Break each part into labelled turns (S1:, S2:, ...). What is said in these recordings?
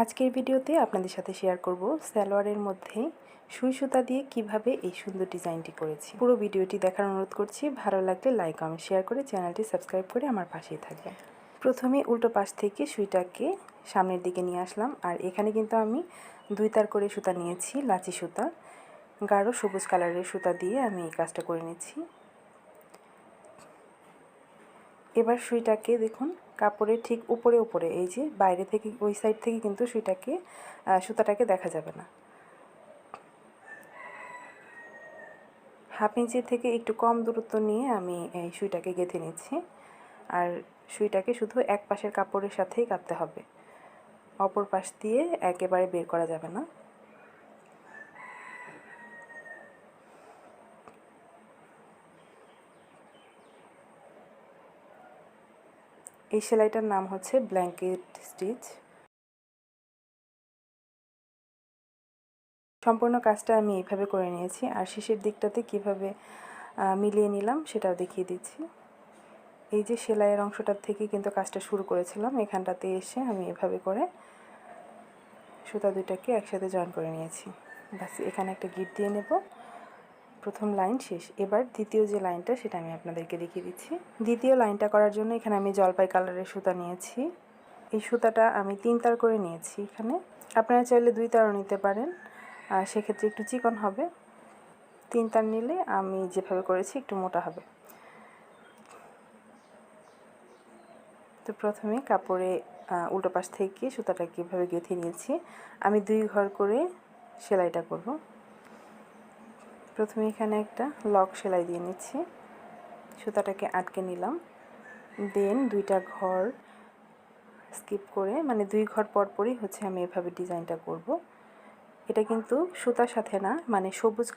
S1: আজকের ভিডিওতে আপনাদের সাথে শেয়ার করব সালোয়ারের মধ্যে সুই সুতা দিয়ে কিভাবে এই সুন্দর ডিজাইনটি করেছি। পুরো ভিডিওটি দেখার অনুরোধ করছি। ভালো লাগলে লাইক কমেন্ট শেয়ার করে চ্যানেলটি সাবস্ক্রাইব করে আমার পাশেই থাকবেন। প্রথমে উল্টো পাশ থেকে সুইটাকে সামনের দিকে নিয়ে আসলাম। আর এখানে কিন্তু আমি 2 তার করে সুতা নিয়েছি, লাচি সুতা, গাঢ় সবুজ কালারের সুতা দিয়ে আমি এই কাজটা করে নিচ্ছি। এবার সুইটাকে দেখুন কাপড়ের ঠিক উপরে এই যে বাইরে থেকে ওই সাইড থেকে কিন্তু সুতাটাকে দেখা যাবে না। 1/2 ইঞ্চি থেকে একটু কম দূরত্ব নিয়ে আমি এই সুইটাকে গেঁথে নিচ্ছি। আর সুইটাকে শুধু এক পাশের কাপড়ের সাথেই কাটতে হবে, অপর পাশ দিয়ে একেবারে বের করা যাবে না। এই সেলাইটার নাম হচ্ছে ব্ল্যাঙ্কেট স্টিচ। সম্পূর্ণ কাজটা আমি এইভাবে করে নিয়েছি। আর শেষের দিকটাতে কিভাবে মিলিয়ে নিলাম সেটাও দেখিয়ে দিচ্ছি। এই যে সেলাইয়ের অংশটার থেকে কিন্তু কাজটা শুরু করেছিলাম, এখানটাতে এসে আমি এভাবে করে সুতা দুইটাকে একসাথে জয়েন করে নিয়েছি। বাস এখানে একটা গিট দিয়ে নেব। প্রথম লাইন শেষ। এবার দ্বিতীয় যে লাইনটা সেটা আমি আপনাদেরকে দেখিয়ে দিচ্ছি। দ্বিতীয় লাইনটা করার জন্য এখানে আমি জলপাই কালারের সুতা নিয়েছি। এই সুতাটা আমি 3 তার করে নিয়েছি। এখানে আপনারা চাইলে 2 তারও নিতে পারেন, আর সেক্ষেত্রে একটু চিকন হবে। 3 তার নিলে আমি যেভাবে করেছি একটু মোটা হবে। তো প্রথমে কাপড়ে উল্টো পাশ থেকে সুতাটাকে এভাবে গেঁথে নিয়েছি। আমি 2 ঘর করে সেলাইটা করব। প্রথমে এখানে একটা লক সেলাই দিয়ে নিচ্ছি, সুতাটাকে আটকে নিলাম। দেন 2টা ঘর স্কিপ করে, মানে 2 ঘর পরপরই হচ্ছে আমি এভাবে ডিজাইনটা করব। এটা কিন্তু সুতার সাথে না, মানে সবুজ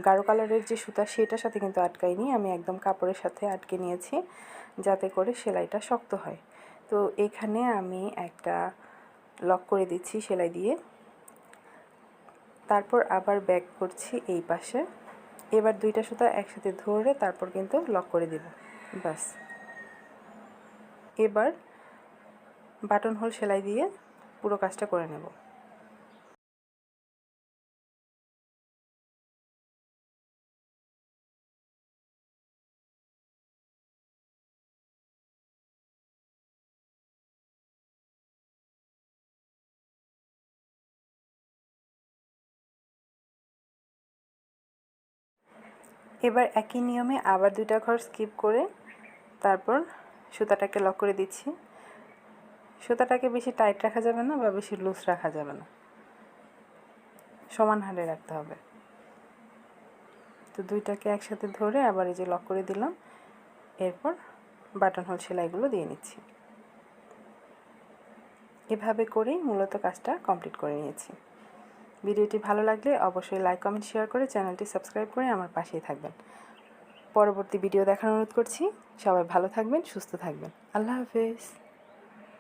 S1: গাঢ় কালারের যে সুতা সেটার সাথে কিন্তু আটকাইনি, আমি একদম কাপড়ের সাথে আটকে নিয়েছি যাতে করে সেলাইটা শক্ত হয়। তো এখানে আমি একটা লক করে দিচ্ছি সেলাই দিয়ে। তারপর আবার ব্যাক করছি এই পাশে। এবার 2টা সুতা একসাথে ধরে তারপর কিন্তু লক করে দেব। বাস এবার বাটন হোল সেলাই দিয়ে পুরো কাজটা করে নেব। এবার একই নিয়মে আবার 2টা ঘর স্কিপ করে তারপর সুতাটাকে লক করে দিচ্ছি। সুতাটাকে বেশি টাইট রাখা যাবে না বা বেশি লুজ রাখা যাবে না, সমান হারে রাখতে হবে। তো 2টাকে একসাথে ধরে আবার এই যে লক করে দিলাম। এরপর বাটন হোল সেলাইগুলো দিয়ে নিচ্ছি। এভাবে করেই মূলত কাজটা কমপ্লিট করে নিয়েছি। ভিডিওটি ভালো লাগলে অবশ্যই লাইক কমেন্ট শেয়ার করে চ্যানেলটি সাবস্ক্রাইব করে আমার পাশেই থাকবেন। পরবর্তী ভিডিও দেখার অনুরোধ করছি। সবাই ভালো থাকবেন, সুস্থ থাকবেন। আল্লাহ হাফেজ।